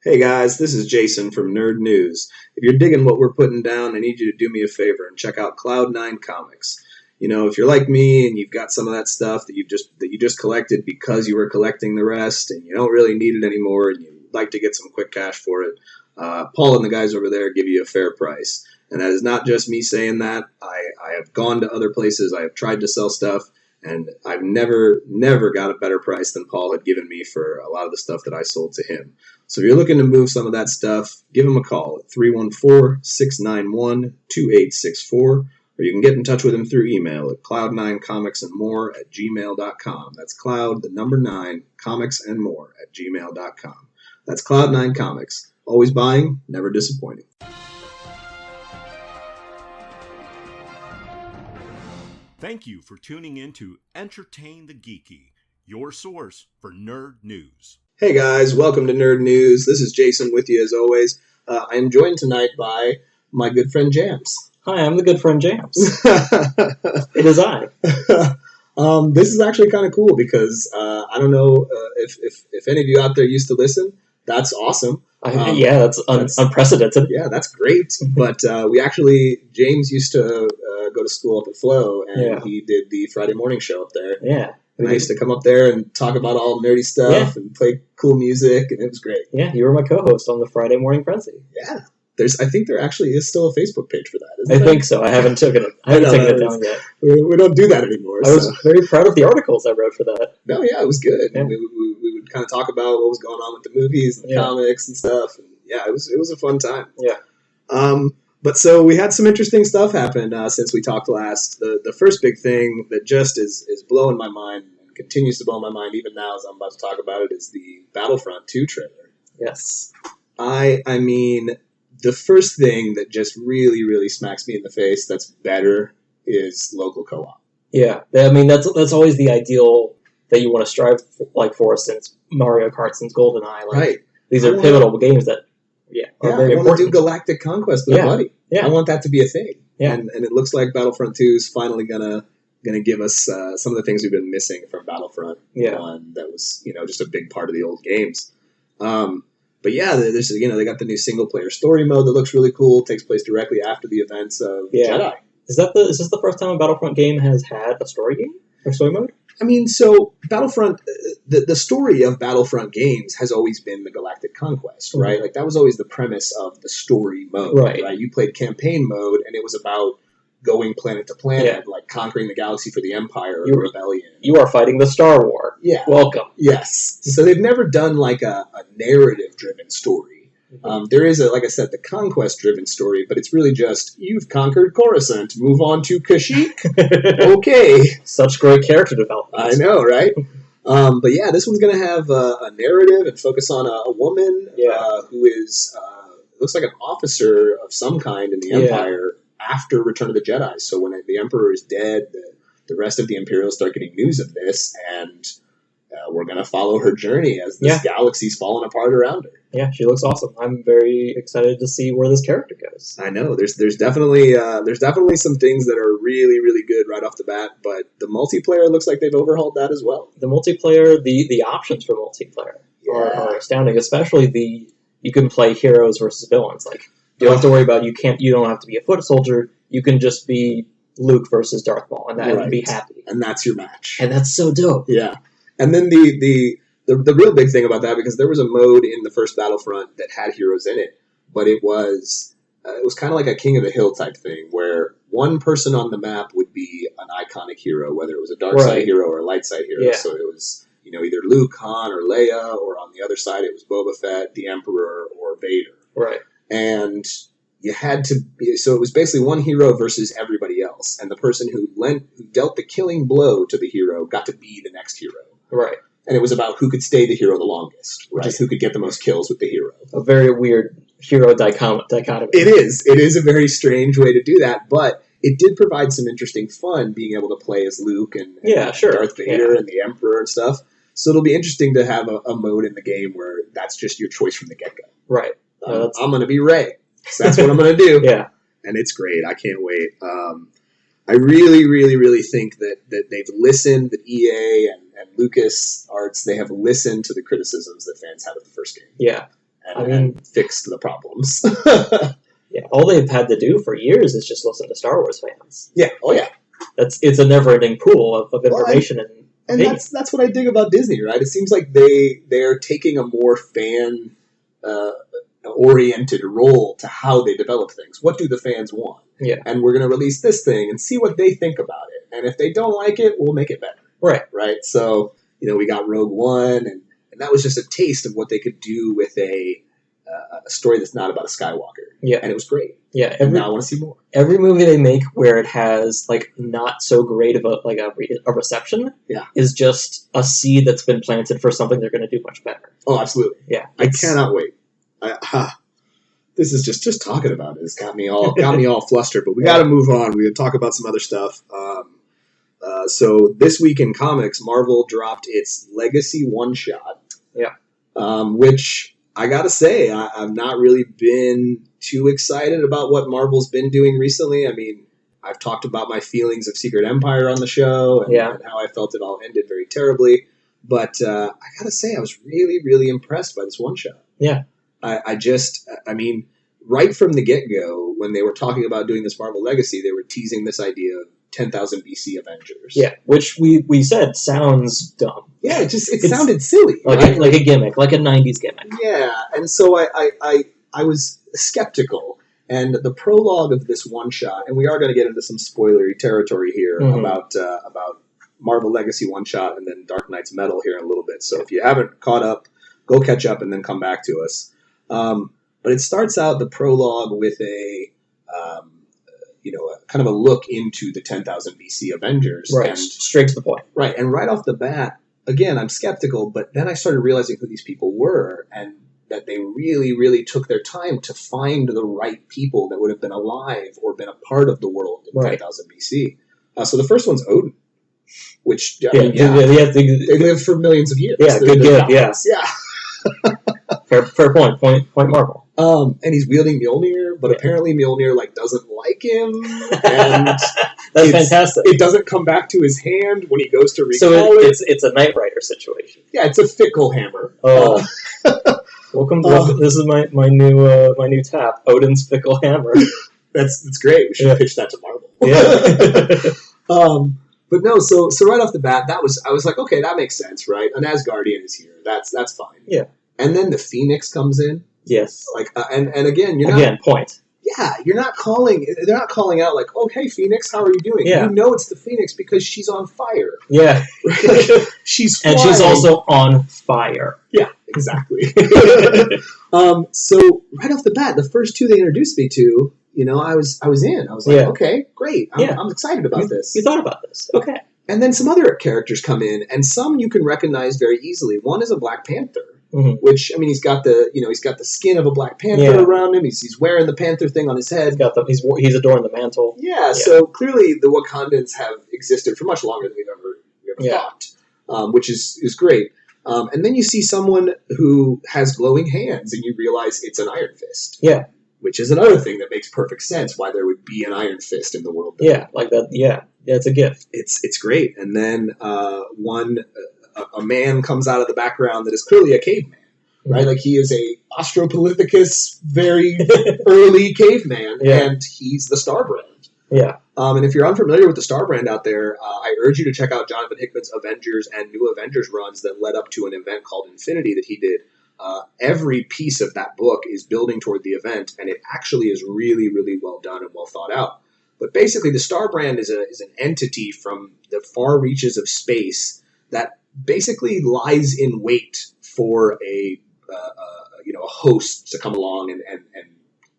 Hey guys, this is Jason from Nerd News. If you're digging what we're putting down, I need you to do me a favor and check out Cloud9 Comics. You know, if you're like me and you've got some of that stuff that you just collected because you were collecting the rest and you don't really need it anymore and you'd like to get some quick cash for it, Paul and the guys over there give you a fair price. And that is not just me saying that. I have gone to other places. I have tried to sell stuff. And I've never got a better price than Paul had given me for a lot of the stuff that I sold to him. So if you're looking to move some of that stuff, give him a call at 314-691-2864, or you can get in touch with him through email at cloud9comicsandmore@gmail.com. That's cloud, the number 9, comicsandmore@gmail.com. That's Cloud9 Comics. Always buying, never disappointing. Thank you for tuning in to Entertain the Geeky, your source for nerd news. Hey guys, welcome to Nerd News. This is Jason with you as always. I am joined tonight by my good friend Jams. Hi, I'm the good friend Jams. It is I. This is actually kind of cool because I don't know if any of you out there used to listen. That's awesome. That's unprecedented. Yeah, that's great. But James used to go to school up at Flow, and he did the Friday morning show up there. Yeah. And I used to come up there and talk about all nerdy stuff and play cool music, and it was great. Yeah, you were my co-host on the Friday Morning Frenzy. Yeah. I think there actually is still a Facebook page for that, isn't I there? think so. I haven't taken it down yet. We don't do that anymore. I was very proud of the articles I wrote for that. No, yeah, it was good. Yeah. We would kind of talk about what was going on with the movies and the comics and stuff. And yeah, it was a fun time. Yeah. But so we had some interesting stuff happen since we talked last. The first big thing that just is blowing my mind and continues to blow my mind even now as I'm about to talk about it is the Battlefront 2 trailer. Yes. I mean, the first thing that just really, really smacks me in the face that's better is local co-op. Yeah. I mean, that's always the ideal that you want to strive for since Mario Kart, since GoldenEye. Right. These are pivotal games that are very important. I want to do Galactic Conquest with a buddy. Yeah. I want that to be a thing. Yeah. And it looks like Battlefront 2 is finally gonna give us some of the things we've been missing from Battlefront 1 that was, just a big part of the old games. But yeah, there's they got the new single player story mode that looks really cool. It takes place directly after the events of Jedi. Is this the first time a Battlefront game has had a story game or story mode? I mean, so Battlefront, the story of Battlefront games has always been the Galactic Conquest, right? Mm-hmm. Like that was always the premise of the story mode, right? You played campaign mode, and it was about going planet to planet, like conquering the galaxy for the Empire or the Rebellion. You are fighting the Star War. Yeah. Welcome. Yes. So they've never done like a narrative-driven story. There is, like I said, the conquest-driven story, but it's really just, you've conquered Coruscant, move on to Kashyyyk. Okay. Such great character development. I know, right? But yeah, this one's going to have a narrative and focus on a woman who is, looks like an officer of some kind in the Empire after Return of the Jedi. So when the Emperor is dead, the rest of the Imperials start getting news of this, and we're going to follow her journey as this galaxy's falling apart around her. Yeah, she looks awesome. I'm very excited to see where this character goes. I know there's definitely some things that are really, really good right off the bat, but the multiplayer looks like they've overhauled that as well. The multiplayer, the options for multiplayer are astounding, especially you can play heroes versus villains. Like you don't have to worry about you don't have to be a foot soldier. You can just be Luke versus Darth Maul, and that would be happy. And that's your match. And that's so dope. Yeah. And then the real big thing about that, because there was a mode in the first Battlefront that had heroes in it, but it was kind of like a King of the Hill type thing, where one person on the map would be an iconic hero, whether it was a dark side hero or a light side hero. Yeah. So it was either Luke, Han, or Leia, or on the other side it was Boba Fett, the Emperor, or Vader. Right. And you had to be, so it was basically one hero versus everybody else, and the person who dealt the killing blow to the hero got to be the next hero. Right. And it was about who could stay the hero the longest, right? Just who could get the most kills with the hero. A very weird hero dichotomy. It is. It is a very strange way to do that, but it did provide some interesting fun being able to play as Luke and Darth Vader and the Emperor and stuff. So it'll be interesting to have a mode in the game where that's just your choice from the get-go. Right. I'm going to be Rey. So that's what I'm going to do. Yeah. And it's great. I can't wait. I really, really, really think that they've listened, that EA and LucasArts, they have listened to the criticisms that fans had of the first game. Yeah. and fixed the problems. Yeah, all they've had to do for years is just listen to Star Wars fans. Yeah, oh yeah. It's a never-ending pool of information and that's what I dig about Disney, right? It seems like they're taking a more fan oriented role to how they develop things. What do the fans want? Yeah. And we're going to release this thing and see what they think about it. And if they don't like it, we'll make it better. Right. So, we got Rogue One, and that was just a taste of what they could do with a story that's not about a Skywalker. Yeah. And it was great. Yeah. And now I want to see more. Every movie they make where it has not so great of a reception is just a seed that's been planted for something they're going to do much better. Oh, absolutely. Yeah. I cannot wait. This is just talking about it. It's got me all flustered, but we got to move on. We got to talk about some other stuff. So this week in comics, Marvel dropped its Legacy one-shot. Yeah. Which I got to say, I've not really been too excited about what Marvel's been doing recently. I mean, I've talked about my feelings of Secret Empire on the show and how I felt it all ended very terribly. But I got to say, I was really, really impressed by this one-shot. Yeah. I mean, right from the get-go, when they were talking about doing this Marvel Legacy, they were teasing this idea of 10,000 BC Avengers. Yeah, which we said sounds dumb. Yeah, it sounded silly. Like a gimmick, like a 90s gimmick. Yeah, and so I was skeptical. And the prologue of this one-shot, and we are going to get into some spoilery territory here about Marvel Legacy one-shot and then Dark Knight's Metal here in a little bit. So if you haven't caught up, go catch up and then come back to us. But it starts out the prologue with a kind of a look into the 10,000 BC Avengers. Right, and, straight to the point. Right, and right off the bat, again, I'm skeptical, but then I started realizing who these people were and that they really, really took their time to find the right people that would have been alive or been a part of the world in 10,000 BC. So the first one's Odin, which, they lived for millions of years. Yeah, good, yeah. Fair point Marvel. And he's wielding Mjolnir, but apparently Mjolnir doesn't like him, and that's fantastic. It doesn't come back to his hand when he goes to recall it's a Knight Rider situation. Yeah, it's a fickle hammer. Oh, welcome this is my new tap, Odin's fickle hammer. That's great. We should pitch that to Marvel. Yeah. But no, so right off the bat, I was like, okay, that makes sense, right? An Asgardian is here. That's fine. Yeah. And then the Phoenix comes in. Yes. And again, point. Yeah, they're not calling out like, oh, hey, Phoenix, how are you doing? Yeah. You know it's the Phoenix because she's on fire. Yeah. She's flying. And she's also on fire. Yeah, exactly. So right off the bat, the first two they introduced me to, I was in. I was like, okay, great. I'm excited about this. You thought about this. Okay. And then some other characters come in, and some you can recognize very easily. One is a Black Panther. Which, I mean, he's got the skin of a Black Panther around him. He's wearing the Panther thing on his head. He's adorned the mantle. Yeah, so clearly the Wakandans have existed for much longer than we've ever thought, which is great. And then you see someone who has glowing hands, and you realize it's an Iron Fist. Yeah. Which is another thing that makes perfect sense why there would be an Iron Fist in the world. Yeah, like that. Yeah, it's a gift. It's great. And then a man comes out of the background that is clearly a caveman, right? Like he is a Australopithecus, very early caveman, and he's the Star Brand. Yeah. And if you're unfamiliar with the Star Brand out there, I urge you to check out Jonathan Hickman's Avengers and New Avengers runs that led up to an event called Infinity that he did. Every piece of that book is building toward the event, and it actually is really, really well done and well thought out. But basically, the Star Brand is an entity from the far reaches of space that basically lies in wait for a host to come along and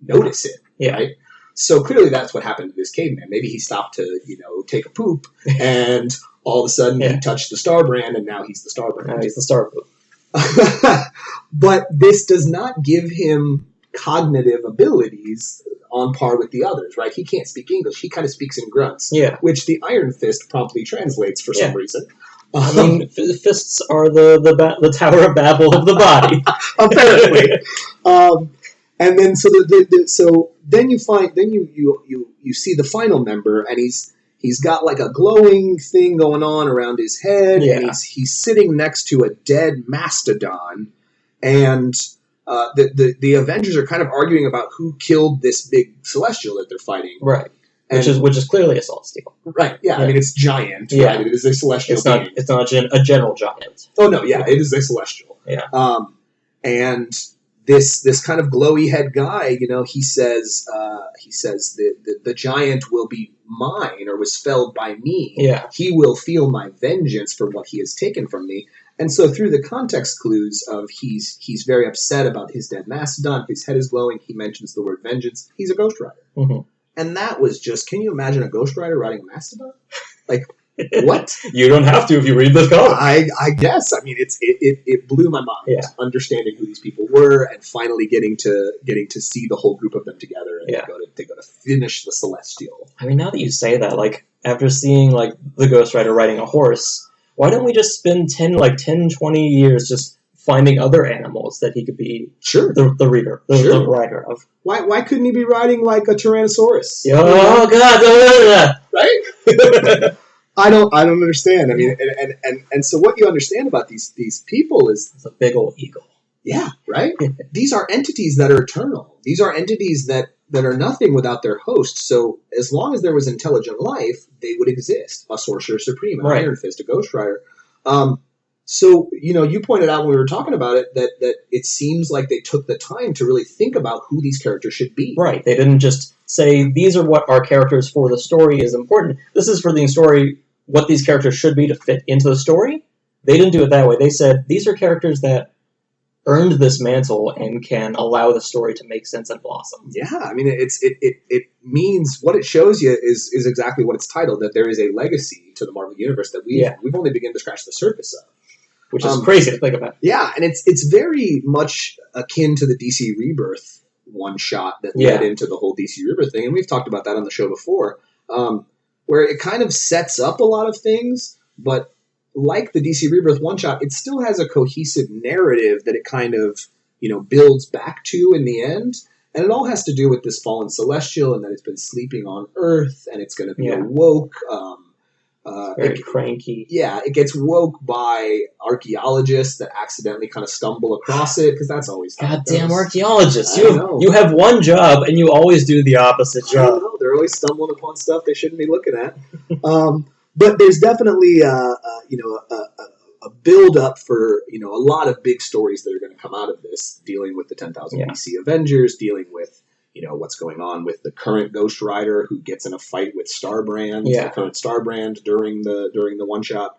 notice it. Yeah. Right? So clearly that's what happened to this caveman. Maybe he stopped to, take a poop, and all of a sudden he touched the Star Brand, and now he's the Star Brand. Now he's the Star Brand. But this does not give him cognitive abilities on par with the others, right? He can't speak English. He kind of speaks in grunts, which the Iron Fist promptly translates for some reason. I mean, fists are the Tower of Babel of the body, apparently. And then so then you see the final member, and he's got like a glowing thing going on around his head, and he's sitting next to a dead mastodon, and the Avengers are kind of arguing about who killed this big Celestial that they're fighting. Right. And, which is clearly a Celestial. Right, yeah. I mean, it's giant, yeah. right? It is a Celestial being. It's not a general giant. Oh, no, yeah, it is a Celestial. Yeah. And this kind of glowy head guy, he says the giant will be mine, or was felled by me. Yeah. He will feel my vengeance for what he has taken from me. And so through the context clues of he's very upset about his dead Mastodon, his head is glowing, he mentions the word vengeance, he's a Ghost Rider. Mm-hmm. And that was just, can you imagine a Ghost Rider riding a Mastodon? Like, what? You don't have to if you read this comic. I guess. I mean, it blew my mind, understanding who these people were and finally getting to see the whole group of them together and they go to finish the Celestial. I mean, now that you say that, like, after seeing, like, the Ghost Rider riding a horse, why don't we just spend 10, 20 years just finding other animals that he could be the rider of? Why couldn't he be riding like a Tyrannosaurus? Oh God! Right? I don't understand. I mean, and so what you understand about these people is it's a big old eagle. Yeah, right? These are entities that are eternal. These are entities that are nothing without their host. So as long as there was intelligent life, they would exist. A Sorcerer Supreme, an Iron Fist, a Ghost Rider. So, you pointed out when we were talking about it that it seems like they took the time to really think about who these characters should be. Right. They didn't just say, these are what our characters for the story is important. This is for the story, what these characters should be to fit into the story. They didn't do it that way. They said, these are characters that earned this mantle and can allow the story to make sense and blossom. Yeah, I mean, it means, what it shows you is exactly what it's titled, that there is a legacy to the Marvel Universe that we've only begun to scratch the surface of. Which is crazy to think about. Yeah, and it's very much akin to the DC Rebirth one-shot that led into the whole DC Rebirth thing, and we've talked about that on the show before, where it kind of sets up a lot of things, but like the DC Rebirth one-shot, it still has a cohesive narrative that it kind of, builds back to in the end, and it all has to do with this fallen Celestial and that it's been sleeping on Earth, and it's going to be awoke. Very cranky. Yeah, it gets woke by archaeologists that accidentally kind of stumble across it, because that's always goddamn archaeologists. You have one job, and you always do the opposite job. I don't know. They're always stumbling upon stuff they shouldn't be looking at. But there's definitely a build-up for a lot of big stories that are going to come out of this, dealing with the 10,000 BC Avengers, dealing with what's going on with the current Ghost Rider who gets in a fight with Starbrand, the current Starbrand during the one shot.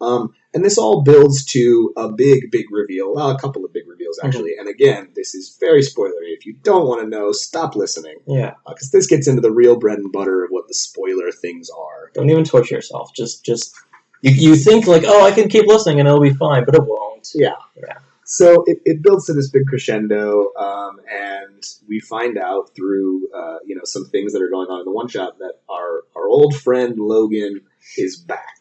And this all builds to a big reveal. Well, a couple of big reveals, actually. And again, this is very spoilery. If you don't want to know, stop listening. Yeah. Because this gets into the real bread and butter of what the spoiler things are. Don't even torture yourself. Just you think like, oh, I can keep listening and it'll be fine, but it won't. Yeah. So it builds to this big crescendo, and we find out through some things that are going on in the one shot that our old friend Logan is back.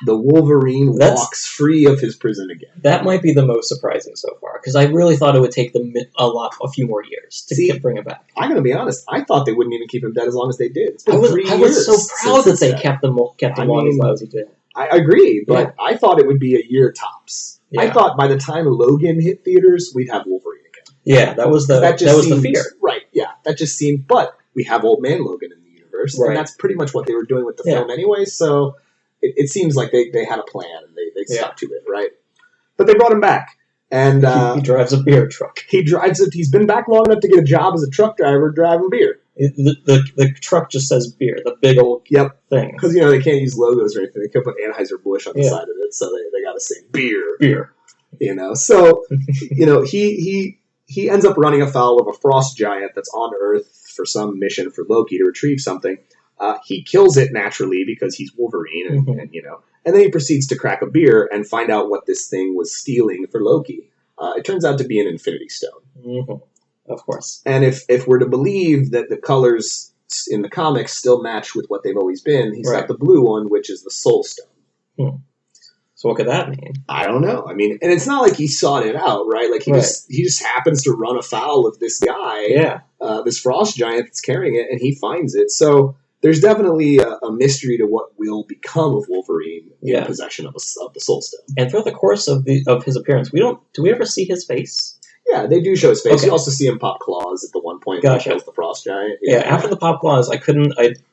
The Wolverine walks free of his prison again. That might be the most surprising so far, because I really thought it would take them a few more years to bring him back. I'm going to be honest. I thought they wouldn't even keep him dead as long as they did. It's been 3 years. I was so proud that they kept him on as long as he did. I agree, but I thought it would be a year tops. Yeah. I thought by the time Logan hit theaters, we'd have Wolverine again. Yeah, that was the fear. Right, yeah. That just seemed, but we have Old Man Logan in the universe, and that's pretty much what they were doing with the film anyway, so it seems like they had a plan, and they stuck to it, right? But they brought him back, and he drives a beer truck. He's been back long enough to get a job as a truck driver driving beer. The truck just says beer, the big old thing. Because, they can't use logos or anything. They can't put Anheuser-Busch on the side of it, so they got to say beer. Beer. So, he ends up running afoul of a frost giant that's on Earth for some mission for Loki to retrieve something. He kills it naturally because he's Wolverine, and then he proceeds to crack a beer and find out what this thing was stealing for Loki. It turns out to be an Infinity Stone. Mm-hmm. Of course. And if we're to believe that the colors in the comics still match with what they've always been, he's got the blue one, which is the Soul Stone. So what could that mean? I don't know. I mean, and it's not like he sought it out, right? Like he just happens to run afoul of this guy, this frost giant that's carrying it, and he finds it. So there's definitely a mystery to what will become of Wolverine in possession of the Soul Stone. And throughout the course of his appearance, do we ever see his face? Yeah, they do show his face. Okay. You also see him pop claws at the one point when he Gotcha. kills the frost giant. Yeah, after the pop claws, I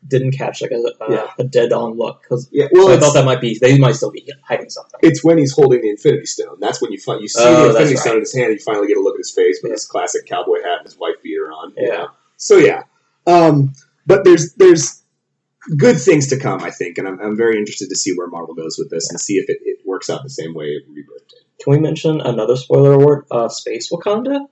didn't catch like a dead-on look because I thought that they might still be hiding something. It's when he's holding the Infinity Stone. That's when you see the Infinity Stone in his hand, and you finally get a look at his face with his classic cowboy hat and his white beater on. Yeah. You know? So yeah, but there's good things to come, I think, and I'm very interested to see where Marvel goes with this and see if it works out the same way Rebirth did. Can we mention another spoiler alert? Space Wakanda.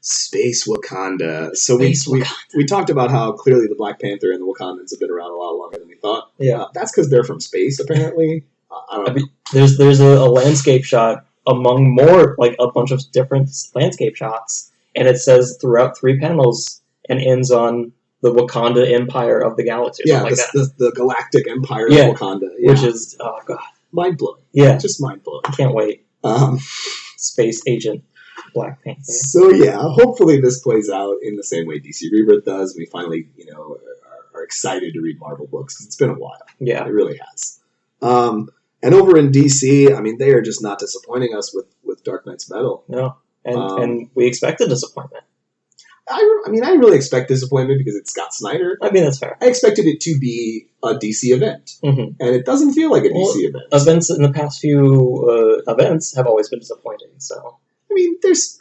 Space Wakanda. So we talked about how clearly the Black Panther and the Wakandans have been around a lot longer than we thought. Yeah, that's because they're from space, apparently. I don't know. There's a landscape shot among more like a bunch of different landscape shots, and it says throughout 3 panels and ends on the Wakanda Empire of the Galaxy. Yeah, like the Galactic Empire of Wakanda, which is mind blowing. Yeah, just mind blowing. I can't wait. Space Agent Black Panther. So yeah, hopefully this plays out in the same way DC Rebirth does. We finally, are excited to read Marvel books. It's been a while. Yeah, it really has. And over in DC, I mean, they are just not disappointing us with Dark Knight's Metal. No, and we expect a disappointment. I really expect disappointment because it's Scott Snyder. I mean, that's fair. I expected it to be a DC event, and it doesn't feel like a DC event. Events in the past few events have always been disappointing. So I mean, there's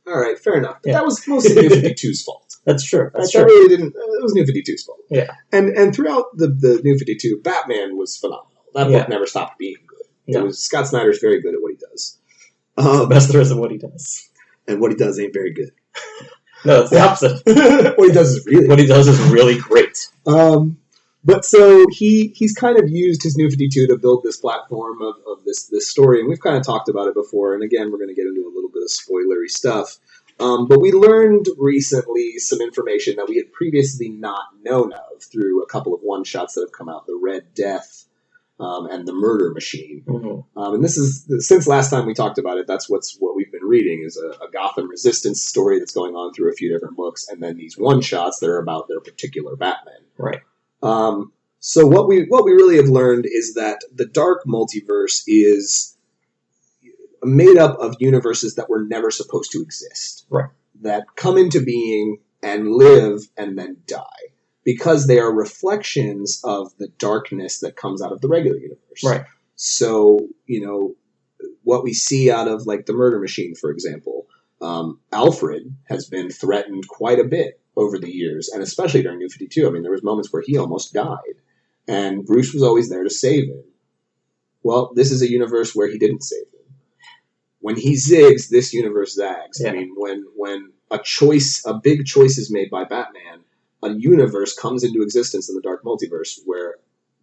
all right, fair enough. But that was mostly New 52's fault. That's true. That's true. Really didn't. It was New 52's fault. Yeah. And throughout the New 52, Batman was phenomenal. That book never stopped being good. No. It was Scott Snyder's very good at what he does. The best there is at what he does. And what he does ain't very good. No, it's the opposite. What he does is really great. But so he's kind of used his New 52 to build this platform of this story, and we've kind of talked about it before, and again, we're going to get into a little bit of spoilery stuff. But we learned recently some information that we had previously not known of through a couple of one-shots that have come out, the Red Death and the Murder Machine. Mm-hmm. And this is, since last time we talked about it, that's what we've been reading, is a Gotham Resistance story that's going on through a few different books, and then these one-shots that are about their particular Batman. Right. So what we really have learned is that the Dark Multiverse is made up of universes that were never supposed to exist. Right. That come into being and live and then die. Because they are reflections of the darkness that comes out of the regular universe. Right. So, what we see out of, like, the Murder Machine, for example, Alfred has been threatened quite a bit over the years, and especially during New 52. I mean, there was moments where he almost died, and Bruce was always there to save him. Well, this is a universe where he didn't save him. When he zigs, this universe zags. Yeah. I mean, when a big choice is made by Batman, a universe comes into existence in the Dark Multiverse where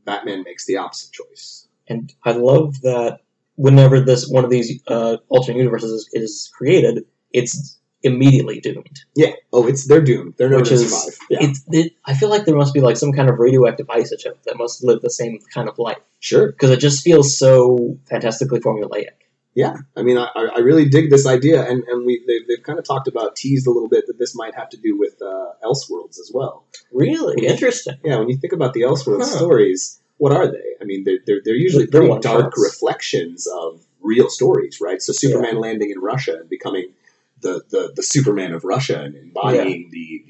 Batman makes the opposite choice. And I love that whenever one of these alternate universes is created, it's immediately doomed. Yeah. Oh, they're doomed. They're never going to survive. Yeah. I feel like there must be like some kind of radioactive isotope that must live the same kind of life. Sure. Because it just feels so fantastically formulaic. Yeah, I mean, I really dig this idea, and they've kind of teased a little bit that this might have to do with Elseworlds as well. Really? Interesting. Yeah, when you think about the Elseworlds stories, what are they? I mean, they're usually pretty dark reflections of real stories, right? So Superman landing in Russia and becoming the Superman of Russia and embodying the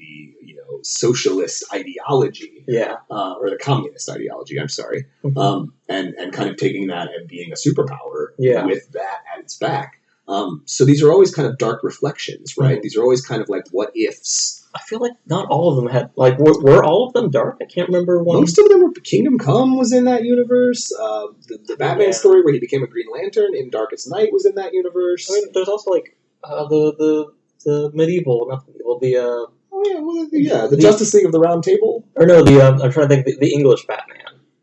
socialist ideology, or the communist ideology. I'm sorry, and kind of taking that and being a superpower with that at its back. So these are always kind of dark reflections, right? These are always kind of like what ifs. I feel like not all of them had were all of them dark. I can't remember one. Most of them were. Kingdom Come was in that universe. The Batman story where he became a Green Lantern in Darkest Night was in that universe. I mean, there's also like the medieval, not the medieval, the Justice League of the Round Table. Or no, I'm trying to think the English Batman.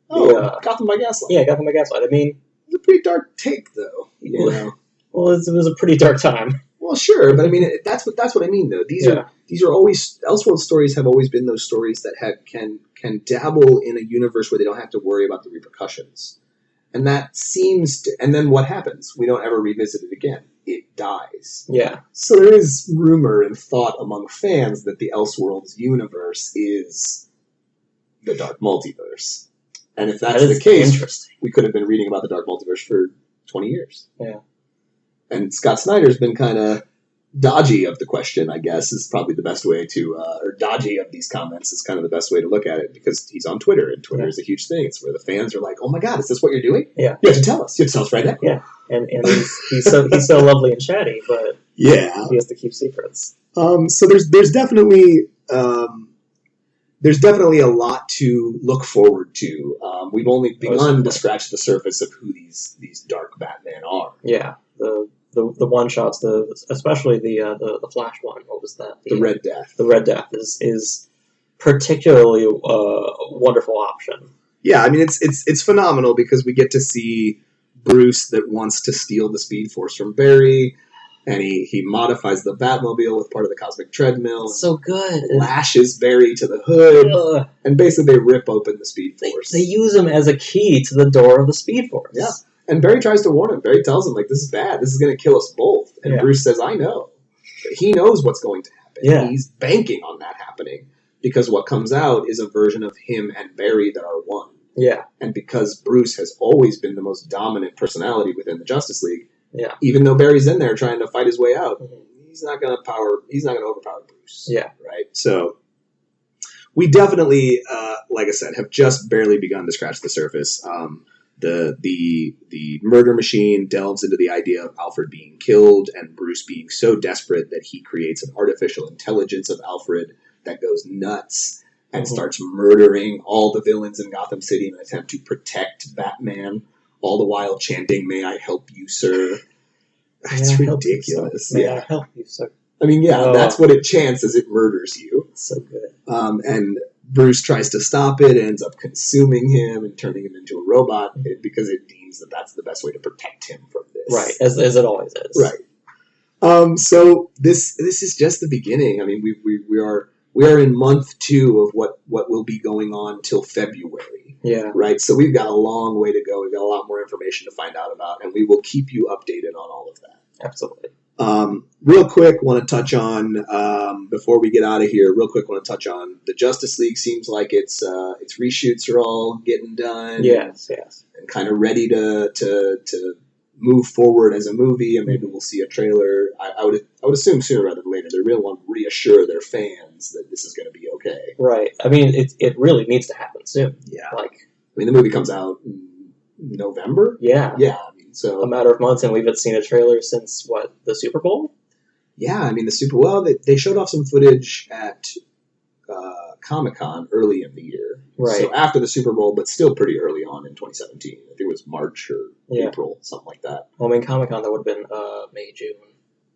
Gotham by Gaslight. Yeah, Gotham by Gaslight. I mean, it's a pretty dark take, though. Well, it was a pretty dark time. Well, sure, but I mean, that's what I mean, though. These are always Elseworld stories have always been those stories that can dabble in a universe where they don't have to worry about the repercussions, and that seems to. And then what happens? We don't ever revisit it again. It dies. Yeah. So there is rumor and thought among fans that the Elseworlds universe is the Dark Multiverse. And if that's the case, we could have been reading about the Dark Multiverse for 20 years. Yeah. And Scott Snyder's been kind of dodgy of the question, I guess, is probably the best way to, or dodgy of these comments is kind of the best way to look at it, because he's on Twitter, and Twitter is a huge thing. It's where the fans are like, oh my God, is this what you're doing? Yeah. You have to tell us. You have to tell us right now. Yeah. And he's so lovely and chatty, but yeah, he has to keep secrets. So there's definitely a lot to look forward to. We've only begun to scratch the surface of who these dark Batman are. Yeah, the one shots, especially the Flash one. What was that? The Red Death. The Red Death is particularly a wonderful option. Yeah, I mean it's phenomenal because we get to see Bruce that wants to steal the Speed Force from Barry, and he modifies the Batmobile with part of the Cosmic Treadmill. So good. Lashes Barry to the hood, and basically they rip open the Speed Force. They use him as a key to the door of the Speed Force. Yeah, and Barry tries to warn him. Barry tells him, like, this is bad. This is going to kill us both. And Bruce says, I know. He knows what's going to happen. Yeah. He's banking on that happening, because what comes out is a version of him and Barry that are one. Yeah. And because Bruce has always been the most dominant personality within the Justice League, yeah, even though Barry's in there trying to fight his way out, he's not going to overpower Bruce. Yeah. Right? So we definitely, like I said, have just barely begun to scratch the surface. The murder machine delves into the idea of Alfred being killed and Bruce being so desperate that he creates an artificial intelligence of Alfred that goes nuts and starts murdering all the villains in Gotham City in an attempt to protect Batman, all the while chanting, "May I help you, sir?" It's ridiculous. May I help you, sir? I mean, yeah, that's what it chants as it murders you. It's so good. And Bruce tries to stop it, ends up consuming him and turning him into a robot because it deems that that's the best way to protect him from this. Right, as it always is. Right. So this is just the beginning. I mean, we are in month 2 of what will be going on till February. Yeah. Right. So we've got a long way to go. We've got a lot more information to find out about, and we will keep you updated on all of that. Absolutely. Real quick, want to touch on before we get out of here. Real quick, want to touch on the Justice League. Seems like its reshoots are all getting done. Yes, and kind of ready to move forward as a movie, and maybe we'll see a trailer. I would assume sooner rather than later. They really want to reassure their fans that this is going to be okay. Right. I mean, it really needs to happen soon. Yeah. I mean, the movie comes out in November. Yeah. Yeah. So a matter of months, and we've seen a trailer since the Super Bowl. Yeah, I mean they showed off some footage at Comic-Con early in the year, right? So after the Super Bowl, but still pretty early on in 2017. I think it was March or April, something like that. Well, I mean, Comic-Con that would have been May, June,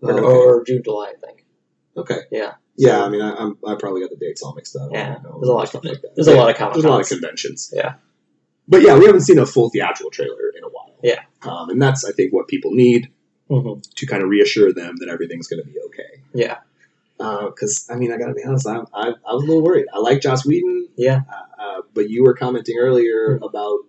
or June, July, I think. Okay. Yeah. Yeah, I mean, I probably got the dates all mixed up. Yeah, there's a lot of stuff like that. There's a lot of Comic-Cons. There's a lot of conventions. Yeah. But yeah, we haven't seen a full theatrical trailer in a while. Yeah. And that's, I think, what people need to kind of reassure them that everything's going to be okay. Yeah. Because, I mean, I got to be honest, I was a little worried. I like Joss Whedon. Yeah. But you were commenting earlier about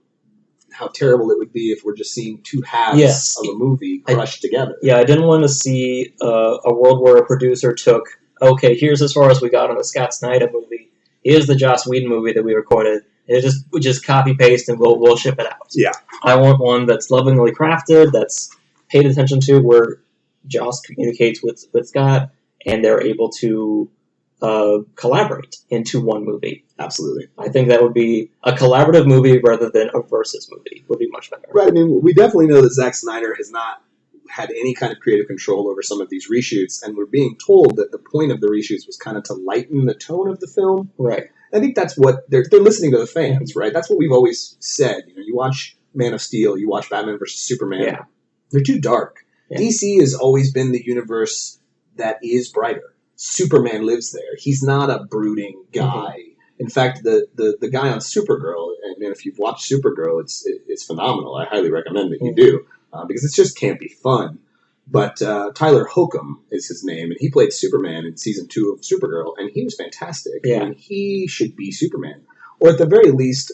how terrible it would be if we're just seeing two halves of a movie crushed together. Yeah, I didn't want to see a world where a producer took, okay, here's as far as we got on the Scott Snyder movie. Here's the Joss Whedon movie that we recorded. We just copy paste and we'll ship it out. Yeah. I want one that's lovingly crafted, that's paid attention to, where Joss communicates with Scott and they're able to collaborate into one movie. Absolutely. I think that would be a collaborative movie rather than a versus movie. Would be much better. Right. I mean, we definitely know that Zack Snyder has not had any kind of creative control over some of these reshoots, and we're being told that the point of the reshoots was kind of to lighten the tone of the film. Right. I think that's what they're listening to the fans, right? That's what we've always said. You know, you watch Man of Steel, you watch Batman versus Superman. Yeah. They're too dark. Yeah. DC has always been the universe that is brighter. Superman lives there. He's not a brooding guy. In fact, the guy on Supergirl, and if you've watched Supergirl, it's phenomenal. I highly recommend that you do, because it's just campy fun. But Tyler Hoechlin is his name, and he played Superman in season 2 of Supergirl, and he was fantastic. Yeah. I mean, he should be Superman. Or at the very least,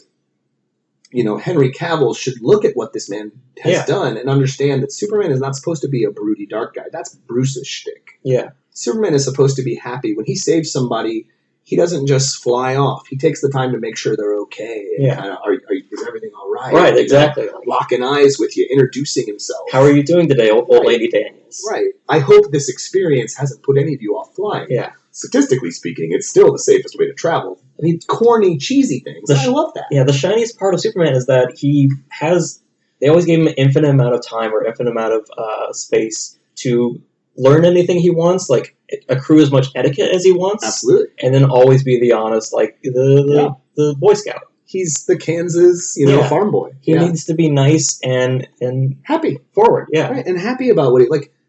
you know, Henry Cavill should look at what this man has done and understand that Superman is not supposed to be a broody dark guy. That's Bruce's shtick. Yeah. Superman is supposed to be happy. When he saves somebody, he doesn't just fly off. He takes the time to make sure they're okay. And Yeah. kind of, is everything all right? Right, exactly. Locking eyes with you, introducing himself. How are you doing today, old lady Daniels? Right. I hope this experience hasn't put any of you off flying. Yeah. Statistically speaking, it's still the safest way to travel. I mean, corny, cheesy things. I love that. Yeah, the shiniest part of Superman is that they always gave him an infinite amount of time or infinite amount of space to learn anything he wants, like accrue as much etiquette as he wants. Absolutely. And then always be the honest, like the Boy Scout. He's the Kansas, farm boy. He needs to be nice and happy. Forward, yeah. Right, and happy about what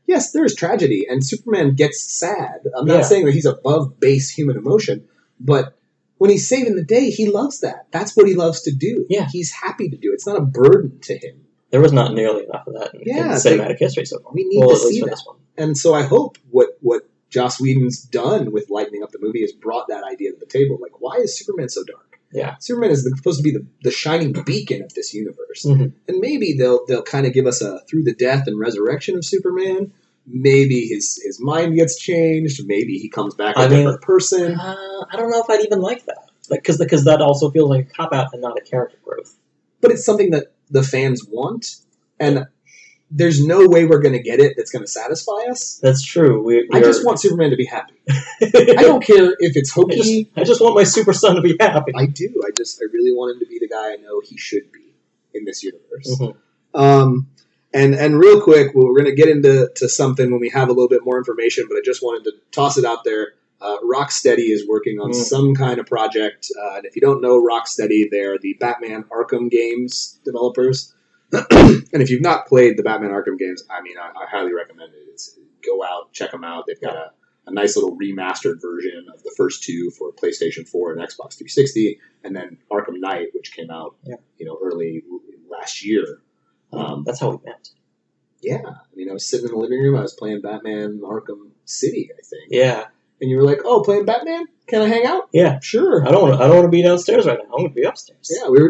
yes, there's tragedy, and Superman gets sad. I'm not saying that he's above base human emotion, but when he's saving the day, he loves that. That's what he loves to do. Yeah. He's happy to do it. It's not a burden to him. There was not nearly enough of that in cinematic history so far. We need to see that. This one. And so I hope what Joss Whedon's done with lightening up the movie has brought that idea to the table. Like, why is Superman so dark? Yeah. Superman is supposed to be the shining beacon of this universe. Mm-hmm. And maybe they'll kind of give us a through the death and resurrection of Superman. Maybe his mind gets changed. Maybe he comes back a different person. I don't know if I'd even like that. Because that also feels like a cop-out and not a character growth. But it's something that the fans want, and there's no way we're going to get it that's going to satisfy us. That's true. I just want Superman to be happy. I don't care if it's hokey. I just want my super son to be happy. I do. I really want him to be the guy I know he should be in this universe. Mm-hmm. And real quick, we're going to get into something when we have a little bit more information, but I just wanted to toss it out there. Rocksteady is working on some kind of project. And if you don't know Rocksteady, they're the Batman Arkham games developers. And if you've not played the Batman Arkham games, I mean, I highly recommend it. Go out, check them out. They've got a nice little remastered version of the first two for PlayStation 4 and Xbox 360, and then Arkham Knight, which came out early last year. That's how we met. Yeah. I mean, I was sitting in the living room. I was playing Batman Arkham City, I think. Yeah. And you were like, "Oh, playing Batman? Can I hang out?" Yeah, sure. I don't want to be downstairs right now. I want to be upstairs. Yeah, we were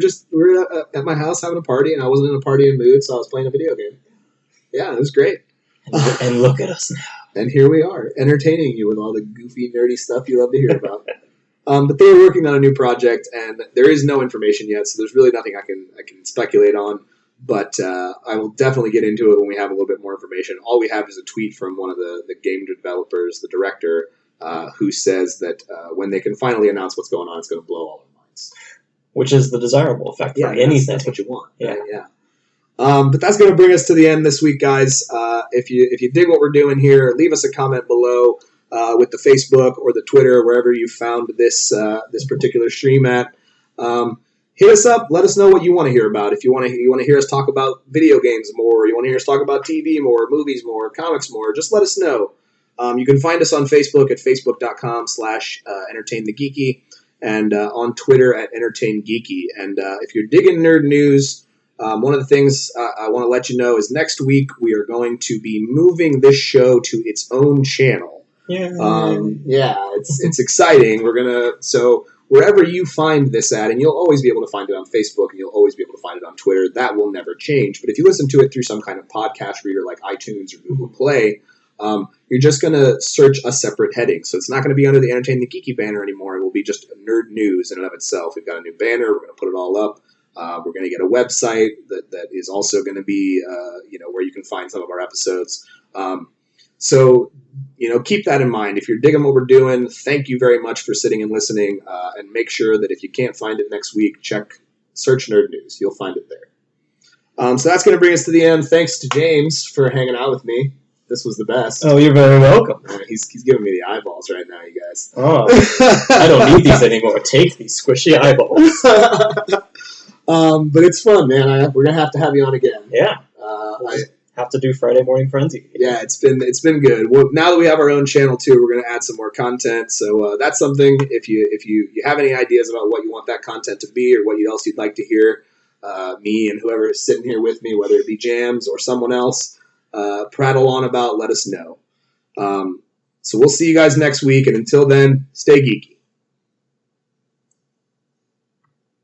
at my house having a party, and I wasn't in a partying mood, so I was playing a video game. Yeah, it was great. And look at us now. And here we are, entertaining you with all the goofy, nerdy stuff you love to hear about. But they are working on a new project, and there is no information yet, so there's really nothing I can speculate on. But I will definitely get into it when we have a little bit more information. All we have is a tweet from one of the game developers, the director, who says that when they can finally announce what's going on, it's going to blow all our minds. Which is the desirable effect for anything. That's what you want. Yeah. Right? Yeah. But that's going to bring us to the end this week, guys. If you dig what we're doing here, leave us a comment below with the Facebook or the Twitter, wherever you found this particular stream at. Hit us up. Let us know what you want to hear about. If you want to hear us talk about video games more, you want to hear us talk about TV more, movies more, comics more, just let us know. You can find us on Facebook at facebook.com/entertainthegeeky and on Twitter at entertaingeeky. And if you're digging nerd news, one of the things I want to let you know is next week we are going to be moving this show to its own channel. It's exciting. So wherever you find this at, and you'll always be able to find it on Facebook, and you'll always be able to find it on Twitter, that will never change. But if you listen to it through some kind of podcast reader like iTunes or Google Play, you're just going to search a separate heading. So it's not going to be under the Entertain the Geeky banner anymore. It will be just nerd news in and of itself. We've got a new banner. We're going to put it all up. We're going to get a website that is also going to be, where you can find some of our episodes. So keep that in mind. If you're digging what we're doing, thank you very much for sitting and listening. And make sure that if you can't find it next week, search Nerd News. You'll find it there. So that's going to bring us to the end. Thanks to James for hanging out with me. This was the best. Oh, you're very welcome. He's giving me the eyeballs right now, you guys. Oh, I don't need these anymore. Take these squishy eyeballs. But it's fun, man. We're gonna have to have you on again. Yeah. I have to do Friday Morning Frenzy. Yeah, it's been good. Well, now that we have our own channel too, we're gonna add some more content. So that's something. If you have any ideas about what you want that content to be or what else you'd like to hear, me and whoever is sitting here with me, whether it be Jams or someone else, prattle on about, let us know. So we'll see you guys next week, and until then, stay geeky.